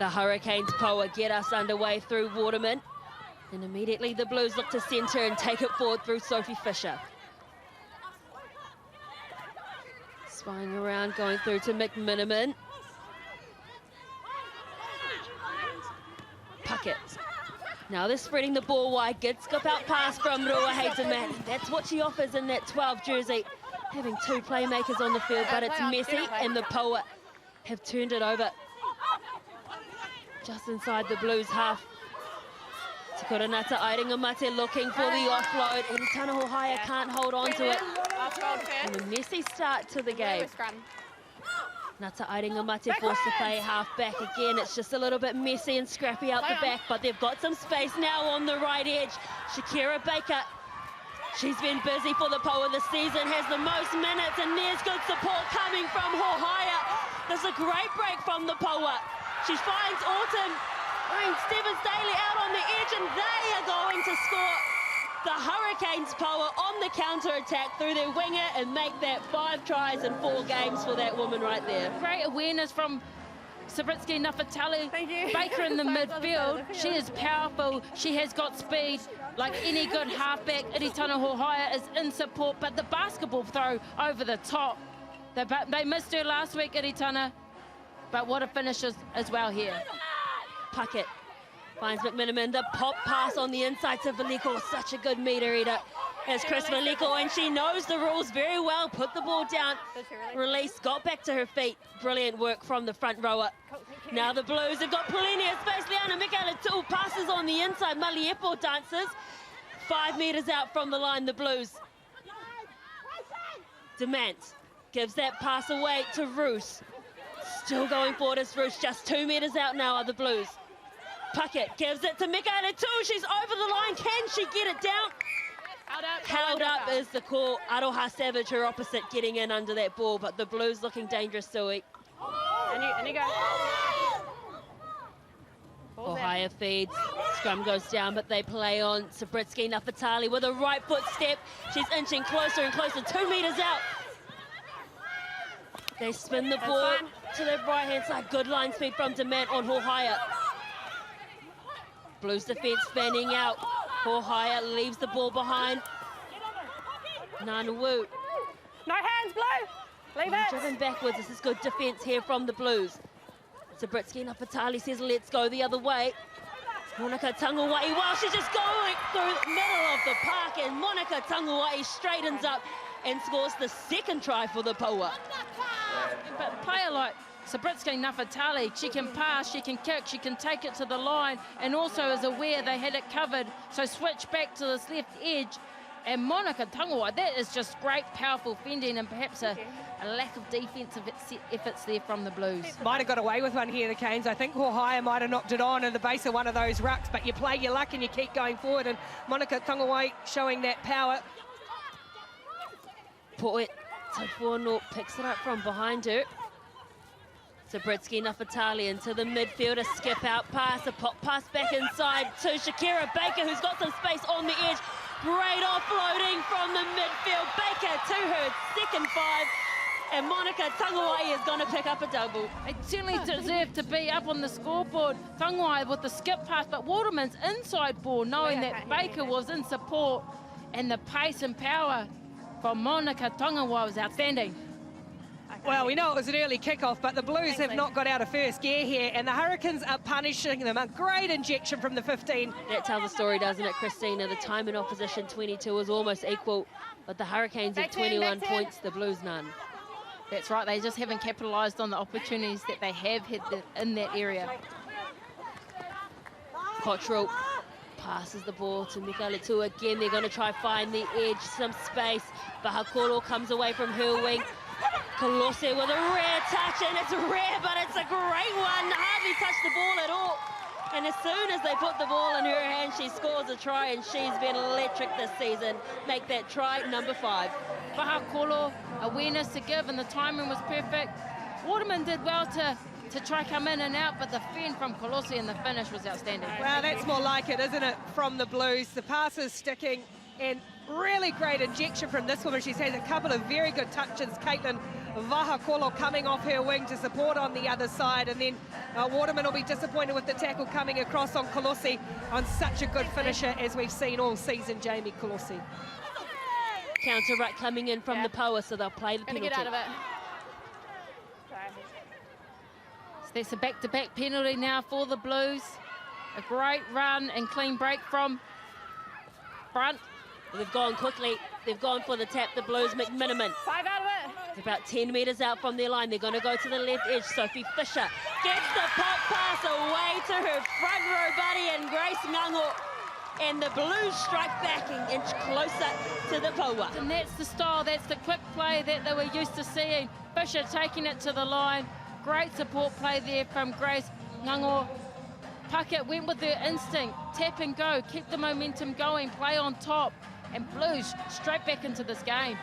The Hurricanes Poua get us underway through Waterman. And immediately the Blues look to centre and take it forward through Sophie Fisher. Spying around, going through to McMiniman. Puckett. Now they're spreading the ball wide. Good skip out pass from Ruahei-Demant. That's what she offers in that 12 jersey. Having two playmakers on the field, but it's messy, and the Poua have turned it over. Just inside the Blues half. Te Koronata Airingamate looking for the offload, and Tanahohaya can't hold on to it. And a messy start to the game. Ngata Airingamate forced to play half back again. It's just a little bit messy and scrappy out the back, but they've got some space now on the right edge. Shakira Baker, she's been busy for the Poua this season, has the most minutes, and there's good support coming from Hohaya. There's a great break from the Poua. She finds Autumn, brings Stevens-Daly out on the edge, and they are going to score. The Hurricanes Poua on the counter-attack through their winger and make that 5 tries in 4 games for that woman right there. Great awareness from Sabritsky Nafatali. Baker in the midfield. She is powerful. She has got speed. Like any good halfback, Iritana Hohaya is in support, but the basketball throw over the top. They missed her last week, Iritana, but what a finish as well here. Puckett finds McMiniman, the pop pass on the inside to Veliko. Such a good meter eater as Chris Veliko, and she knows the rules very well. Put the ball down, release, got back to her feet. Brilliant work from the front rower. Now the Blues have got plenty of space. Liana Mikala passes on the inside. Maliepo dances 5 meters out from the line, the Blues. Demant gives that pass away to Roos. Still going forward as Roos, just 2 meters out now are the Blues. Puckett gives it to Mikaela too. She's over the line. Can she get it down? Held up is the call. Aroha Savage, her opposite, getting in under that ball, but the Blues looking dangerous, Sui. And you go. Ohio feeds. Scrum goes down, but they play on. Sabritsky Nafatali with a right foot step. She's inching closer and closer, 2 meters out. They spin the ball to the right-hand side. Good line speed from Demant on Hohaya. Blues defense fanning out. Hohaya leaves the ball behind. Nanawu. No hands, Blue. Leave it. Driven backwards. This is good defense here from the Blues. Sabritsky Nafatali says, let's go the other way. Monica Tanguai, well, she's just going through the middle of the park, and Monica Tanguai straightens up and scores the 2nd try for the Poua. But a player like Sabritsky Nafatali, she can pass, she can kick, she can take it to the line, and also is aware they had it covered, so switch back to this left edge. And Monica Tanguai, that is just great, powerful fending, and perhaps a lack of defensive efforts there from the Blues. Might have got away with one here, the Canes. I think Hohaya might have knocked it on in the base of one of those rucks, but you play your luck and you keep going forward, and Monica Tanguai showing that power. Poet Tafono picks it up from behind her. Sabritsky Nafatali into the midfield, a skip out pass, a pop pass back inside to Shakira Baker, who's got some space on the edge. Great offloading from the midfield. Baker to her 2nd 5, and Monica Tanguai is going to pick up a double. They certainly deserve to be up on the scoreboard. Tanguai with the skip pass, but Waterman's inside ball, knowing that Baker was in support, and the pace and power from Monica Tanguai was outstanding. Well, we know it was an early kickoff, but the Blues have not got out of first gear here, and the Hurricanes are punishing them. A great injection from the 15. That tells the story, doesn't it, Christina? The time in opposition, 22, is almost equal, but the Hurricanes have 21 points, the Blues none. That's right, they just haven't capitalised on the opportunities that they have had in that area. Cottrell passes the ball to Mikaela Tu again. They're going to try find the edge, some space, but Hakolo comes away from her wing. Kolose with a rare touch, and it's rare, but it's a great one. Hardly touched the ball at all. And as soon as they put the ball in her hand, she scores a try, and she's been electric this season. Make that try number 5. Hakolo, awareness to give, and the timing was perfect. Waterman did well to try come in and out, but the fend from Kolose and the finish was outstanding. Well, that's more like it, isn't it, from the Blues? The pass is sticking, and really great injection from this woman. She's had a couple of very good touches. Caitlin Vahakolo coming off her wing to support on the other side, and then Waterman will be disappointed with the tackle coming across on Colossi, on such a good finisher as we've seen all season, Jamie Colossi. Counter right coming in from the Poua, so they'll play the penalty. Get out of it. So that's a back-to-back penalty now for the Blues. A great run and clean break from front. They've gone quickly. They've gone for the tap, the Blues. McMiniman. 5 out of it. They're about 10 metres out from their line. They're going to go to the left edge. Sophie Fisher gets the pop pass away to her front row buddy and Grace Ngango. And the Blues strike back an inch closer to the Poua. And that's the style, that's the quick play that they were used to seeing. Fisher taking it to the line. Great support play there from Grace Ngango. Puckett went with her instinct. Tap and go, keep the momentum going, play on top. And Blues straight back into this game.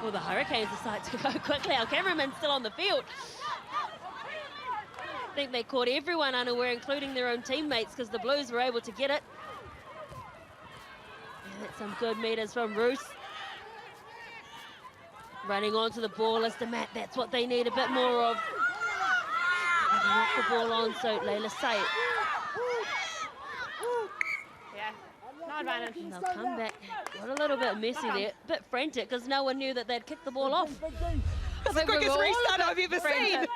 Well, the Hurricanes decide to go quickly. Our cameraman's still on the field. I think they caught everyone unaware, including their own teammates, because the Blues were able to get it. And that's some good meters from Roos. Running onto the ball is the mat. That's what they need a bit more of. And knock the ball on, so Layla say it. No advantage. And they'll come back. Got a little bit messy there, a bit frantic, because no one knew that they'd kicked the ball off. That's the quickest restart I've ever seen.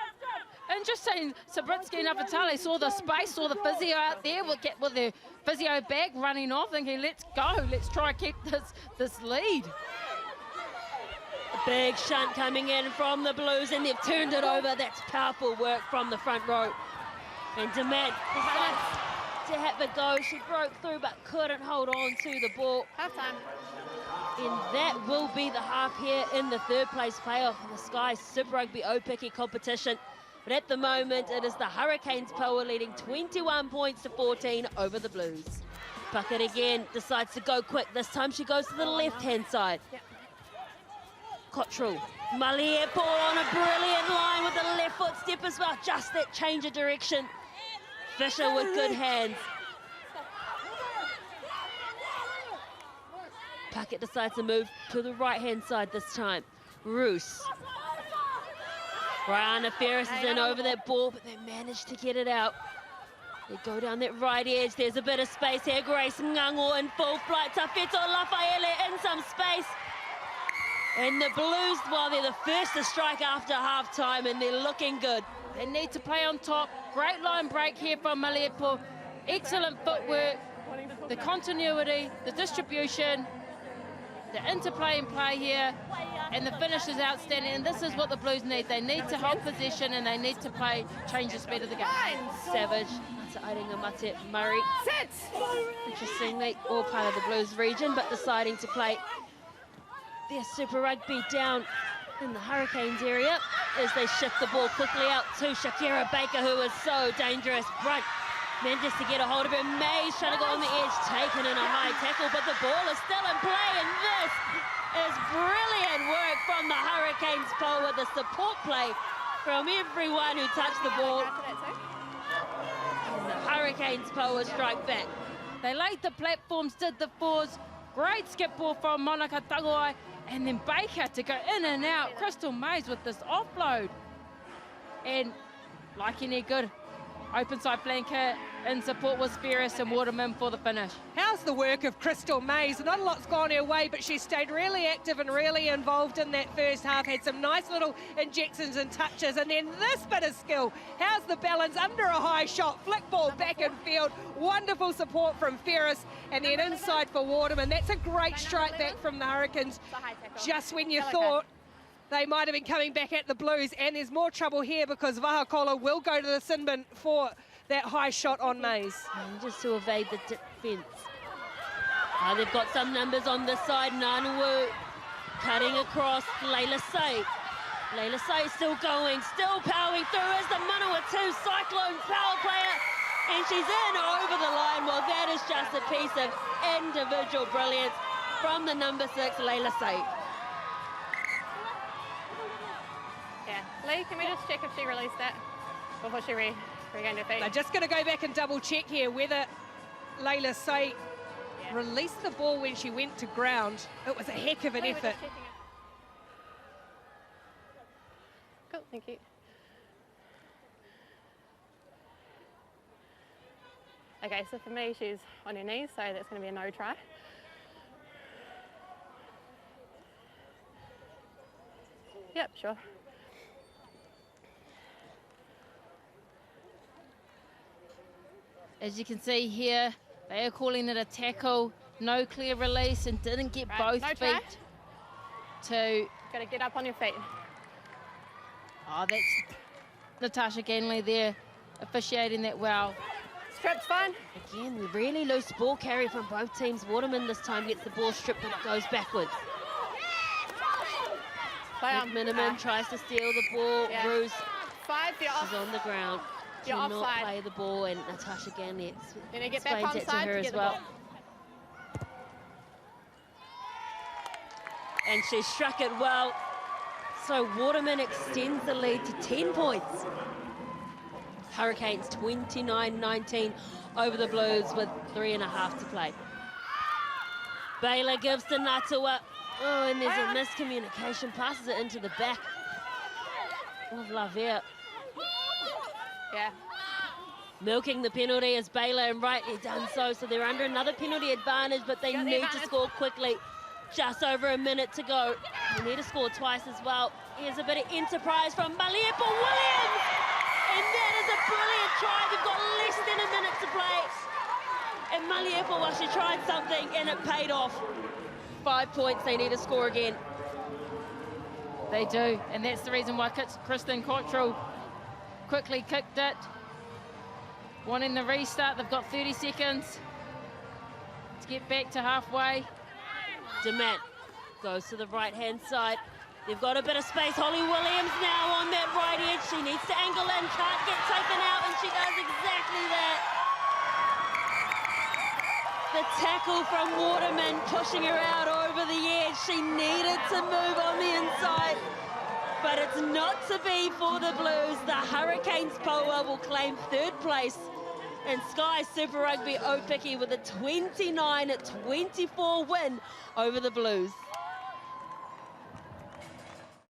And just saying, Sabritsky and Avatale saw the space, saw the physio out there with their physio bag running off, thinking, let's go, let's try and keep this lead. A big shunt coming in from the Blues, and they've turned it over. That's powerful work from the front row. And Demand decides to have a go. She broke through but couldn't hold on to the ball. Half time. And that will be the half here in the third place playoff in the Sky Super Rugby O-Picky competition. But at the moment, it is the Hurricanes Poua leading 21 points to 14 over the Blues. Puckett again decides to go quick. This time she goes to the left-hand side. Yep. Cottrell. Maliepo on a brilliant line with the left foot step as well. Just that change of direction. Fisher with good hands. Puckett decides to move to the right-hand side this time. Roos. Brianna Ferris is in over that ball, but they managed to get it out. They go down that right edge. There's a bit of space here. Grace Ngango in full flight. Tafeto Lafaele in some space. And the Blues, well, they're the first to strike after half-time, and they're looking good. They need to play on top. Great line break here from Maliepo. Excellent footwork, the continuity, the distribution, the interplay and play here, and the finish is outstanding. And this is what the Blues need. They need to hold possession, and they need to play, change the speed of the game. Savage, Airinga Mate, Murray. Sit! Interestingly, all part of the Blues region, but deciding to play their Super Rugby down in the Hurricanes area as they shift the ball quickly out to Shakira Baker, who is so dangerous. Brunt manages to get a hold of her. Mays trying to go on the edge, taken in a high tackle, but the ball is still in play, and this is brilliant work from the Hurricanes Poua. The support play from everyone who touched the ball. And the Hurricanes Poua strike back. They laid the platforms, did the fours. Great skip ball from Monica Tagoai. And then Baker to go in and out. Crystal Mays with this offload. And like any good open side flanker, in support was Ferris and Waterman for the finish. How's the work of Crystal Mays? Not a lot's gone her way, but she stayed really active and really involved in that first half. Had some nice little injections and touches. And then this bit of skill. How's the balance under a high shot? Flick ball back in field. Wonderful support from Ferris. And then inside for Waterman. That's a great strike back from the Hurricanes. Just when you thought they might have been coming back at the Blues. And there's more trouble here because Vahakolo will go to the sin bin for that high shot on Mays. And just to evade the defence. They've got some numbers on this side. Nanawu cutting across. Layla Say. Layla Say still going, still powering through as the Manawatu Cyclone power player. And she's in over the line. Well, that is just a piece of individual brilliance from the number 6, Layla Say. Yeah. Lee, can we just check if she released that before she regained her feet? They're just going to go back and double check here whether Layla Say released the ball when she went to ground. It was a heck of an effort. Cool, thank you. Okay, so for me, she's on her knees, so that's going to be a no try. Yep, sure. As you can see here, they are calling it a tackle, no clear release, and didn't get both feet to... Got to get up on your feet. Oh, that's Natasha Ganley there, officiating that well. Strip's fine. Again, really loose ball carry from both teams. Waterman this time gets the ball stripped and it goes backwards. McMiniman tries to steal the ball. Ruse, 5, you're off. she's on the ground. You're Cannot offside. play the ball, and Natasha Ganley Get back explains that to onside her to as get the well. ball. And she struck it well. So Waterman extends the lead to 10 points. Hurricanes 29-19 over the Blues with 3.5 to play. Baylor gives to Natua. Oh, and there's a miscommunication. Passes it into the back of Lavere. Yeah. Milking the penalty is Baylor, and rightly done so. So they're under another penalty advantage, but they need to score quickly. Just over a minute to go. They need to score twice as well. Here's a bit of enterprise from Maliepa Williams. And that is a brilliant try. They've got less than a minute to play. And Maliepa, well, she tried something and it paid off. 5 points, they need to score again. They do, and that's the reason why Kristen Cottrell quickly kicked it. Wanting the restart, they've got 30 seconds to get back to halfway. DeMat goes to the right-hand side. They've got a bit of space. Holly Williams now on that right edge. She needs to angle in, can't get taken out, and she does exactly that. The tackle from Waterman pushing her out over the edge. She needed to move on the inside, but it's not to be for the Blues. The Hurricanes Poua will claim 3rd place, and Sky Super Rugby Opiki with a 29-24 win over the Blues.